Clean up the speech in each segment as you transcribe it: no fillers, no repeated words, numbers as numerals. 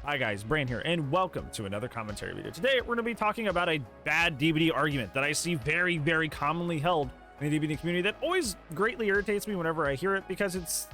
Hi guys, Brain here, and welcome to another commentary video. Today, we're going to be talking about a bad DBD argument that I see very, very commonly held in the DBD community that always greatly irritates me whenever I hear it, because it's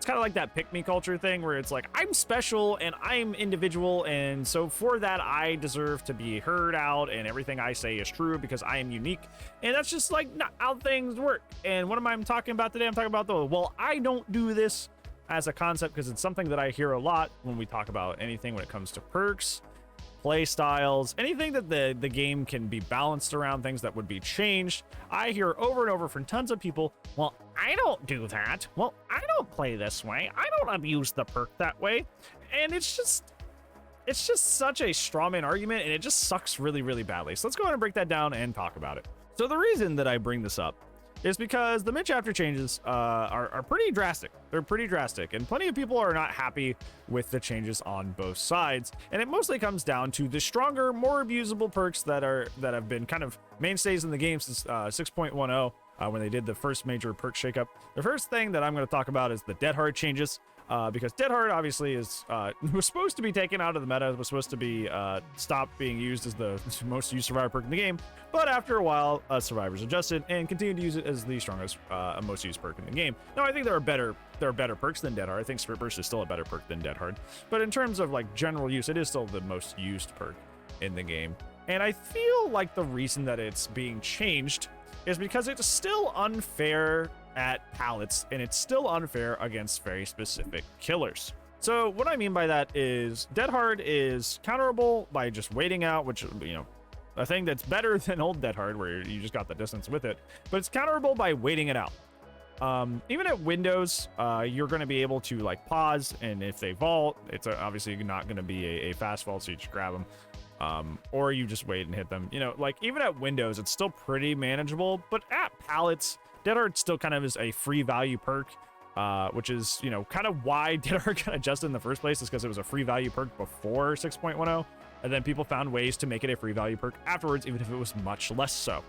kind of like that pick-me culture thing where it's like, I'm special and I'm individual, and so for that, I deserve to be heard out, and everything I say is true because I am unique, and that's just like not how things work. And what am I talking about today? I'm talking about well, I don't do this as a concept because it's something that I hear a lot when we talk about anything when it comes to perks, play styles, anything that the game can be balanced around, things that would be changed. I hear over and over from tons of people, well, I don't do that. Well, I don't play this way. I don't abuse the perk that way. And it's just such a strawman argument, and it just sucks really, really badly. So let's go ahead and break that down and talk about it. So the reason that I bring this up is because the mid-chapter changes are pretty drastic. They're pretty drastic, and plenty of people are not happy with the changes on both sides. And it mostly comes down to the stronger, more abusable perks that have been kind of mainstays in the game since 6.10, when they did the first major perk shakeup. The first thing that I'm going to talk about is the Dead Hard changes. Because Dead Hard obviously was supposed to be taken out of the meta, was supposed to be stopped being used as the most used survivor perk in the game, but after a while, survivors adjusted and continued to use it as the strongest, most used perk in the game. Now, I think there are better perks than Dead Hard. I think Sprint Burst is still a better perk than Dead Hard, but in terms of like general use, it is still the most used perk in the game. And I feel like the reason that it's being changed is because it's still unfair at pallets, and it's still unfair against very specific killers. So what I mean by that is Dead Hard is counterable by just waiting out, which, you know, a thing that's better than old Dead Hard where you just got the distance with it, but it's counterable by waiting it out. Even at windows, you're going to be able to like pause, and if they vault, it's obviously not going to be a fast vault, so you just grab them. Or you just wait and hit them. You know, like even at windows, it's still pretty manageable, but at pallets, Dead Hard still kind of is a free value perk, which is, you know, kind of why Dead Hard got adjusted in the first place, is because it was a free value perk before 6.10, and then people found ways to make it a free value perk afterwards, even if it was much less so.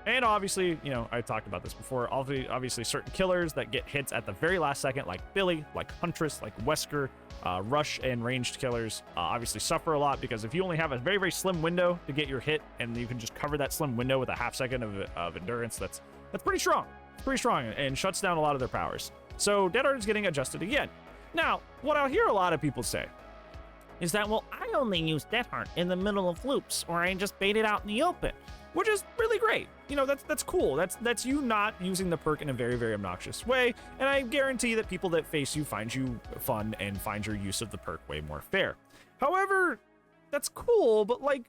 And obviously, you know, I talked about this before, obviously certain killers that get hits at the very last second, like Billy, like Huntress, like Wesker, rush and ranged killers, obviously suffer a lot, because if you only have a very, very slim window to get your hit, and you can just cover that slim window with a half second of endurance, that's pretty strong. It's pretty strong and shuts down a lot of their powers. So Dead Hard is getting adjusted again. Now, what I'll hear a lot of people say is that, well, I only use Dead Hard in the middle of loops, or I just bait it out in the open, which is really great. You know, that's cool. That's you not using the perk in a very, very obnoxious way, and I guarantee that people that face you find you fun and find your use of the perk way more fair. However, that's cool, but like,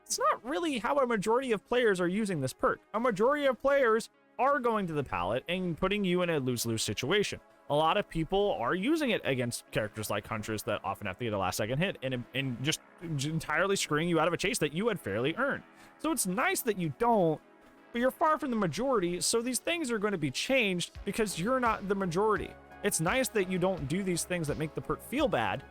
it's not really how a majority of players are using this perk. A majority of players are going to the pallet and putting you in a lose-lose situation. A lot of people are using it against characters like Huntress that often have to get a last-second hit and just entirely screwing you out of a chase that you had fairly earned. So it's nice that you don't, but you're far from the majority, so these things are going to be changed because you're not the majority. It's nice that you don't do these things that make the perk feel bad,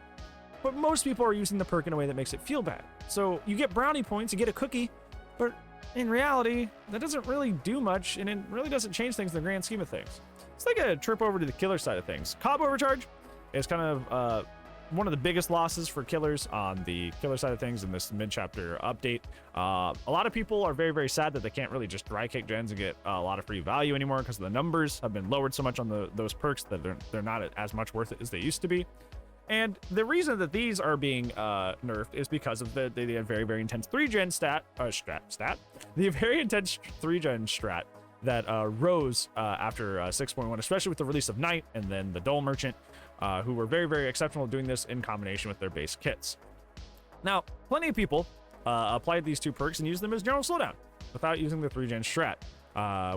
but most people are using the perk in a way that makes it feel bad. So you get brownie points, you get a cookie, but in reality, that doesn't really do much, and it really doesn't change things in the grand scheme of things. It's like a trip over to the killer side of things. Cob overcharge is kind of one of the biggest losses for killers on the killer side of things in this mid-chapter update. A lot of people are very, very sad that they can't really just dry kick gens and get a lot of free value anymore, because the numbers have been lowered so much on those perks that they're not as much worth it as they used to be. And the reason that these are being nerfed is because of the very, very intense 3-gen the very intense 3-gen strat that rose after 6.1, especially with the release of Knight and then the Dole Merchant, who were very, very exceptional at doing this in combination with their base kits. Now, plenty of people applied these two perks and used them as general slowdown without using the 3-gen strat,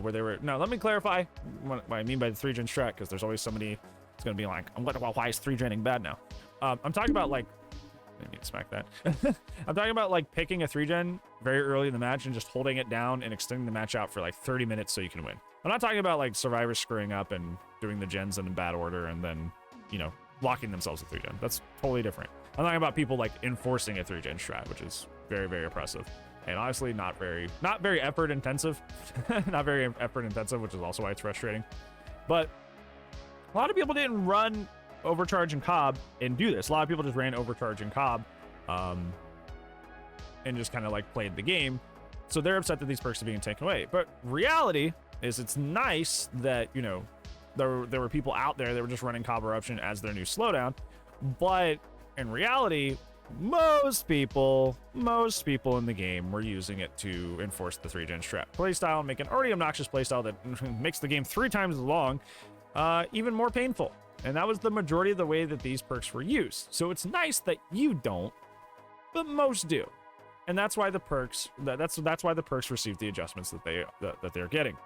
where they were. Now, let me clarify what I mean by the 3-gen strat, because there's always somebody that's going to be like, why is 3-genning bad now? I'm talking about like, I need to smack that. I'm talking about like picking a 3-gen very early in the match and just holding it down and extending the match out for like 30 minutes so you can win. I'm not talking about like survivors screwing up and doing the gens in bad order and then, you know, locking themselves with 3-gen. That's totally different. I'm talking about people like enforcing a 3-gen strat, which is very, very oppressive. And honestly, not very effort intensive. Not very effort intensive, which is also why it's frustrating. But a lot of people didn't run overcharge and cob and do this. A lot of people just ran overcharge and cob, and just kind of like played the game. So they're upset that these perks are being taken away. But reality is, it's nice that, you know, there were people out there that were just running cob eruption as their new slowdown. But in reality, most people in the game were using it to enforce the 3-gen strat playstyle and make an already obnoxious playstyle that makes the game 3 times as long even more painful. And that was the majority of the way that these perks were used. So it's nice that you don't, but most do. And that's why the perks that's why the perks received the adjustments that they're getting.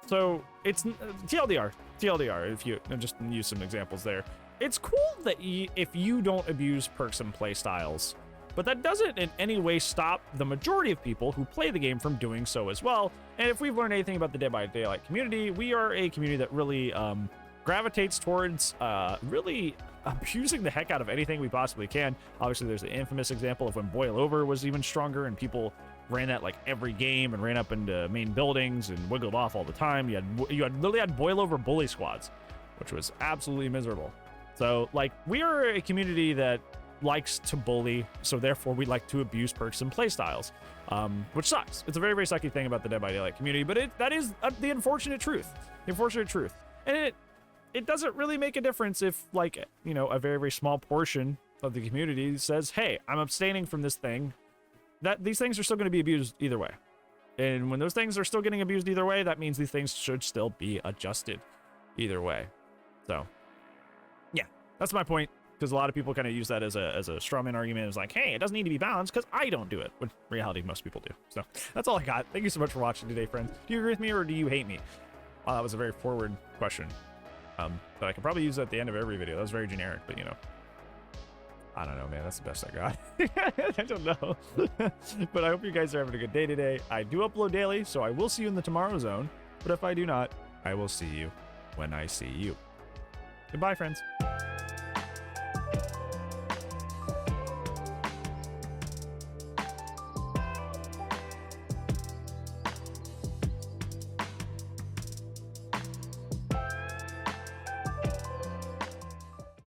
So it's TLDR, if you just use some examples there. It's cool that if you don't abuse perks and play styles, but that doesn't in any way stop the majority of people who play the game from doing so as well. And if we've learned anything about the Dead by Daylight community, we are a community that really gravitates towards really abusing the heck out of anything we possibly can. Obviously, there's the infamous example of when Boil Over was even stronger and people ran that like every game and ran up into main buildings and wiggled off all the time. You literally had Boil Over bully squads, which was absolutely miserable. So like, we are a community that likes to bully, so therefore we like to abuse perks and playstyles, which sucks. It's a very, very sucky thing about the Dead by Daylight community, but that is the unfortunate truth. And it doesn't really make a difference if, like, you know, a very, very small portion of the community says, hey, I'm abstaining from this thing. That these things are still going to be abused either way. And when those things are still getting abused either way, that means these things should still be adjusted either way. So yeah, that's my point, because a lot of people kind of use that as a straw man argument. It's like, hey, it doesn't need to be balanced because I don't do it, when in reality most people do. So that's all I got. Thank you so much for watching today, friends. Do you agree with me or do you hate me? That was a very forward question. But I can probably use that at the end of every video. That was very generic, but you know, I don't know, man. That's the best I got. I don't know. But I hope you guys are having a good day today. I do upload daily, so I will see you in the Tomorrow Zone. But if I do not, I will see you when I see you. Goodbye, friends.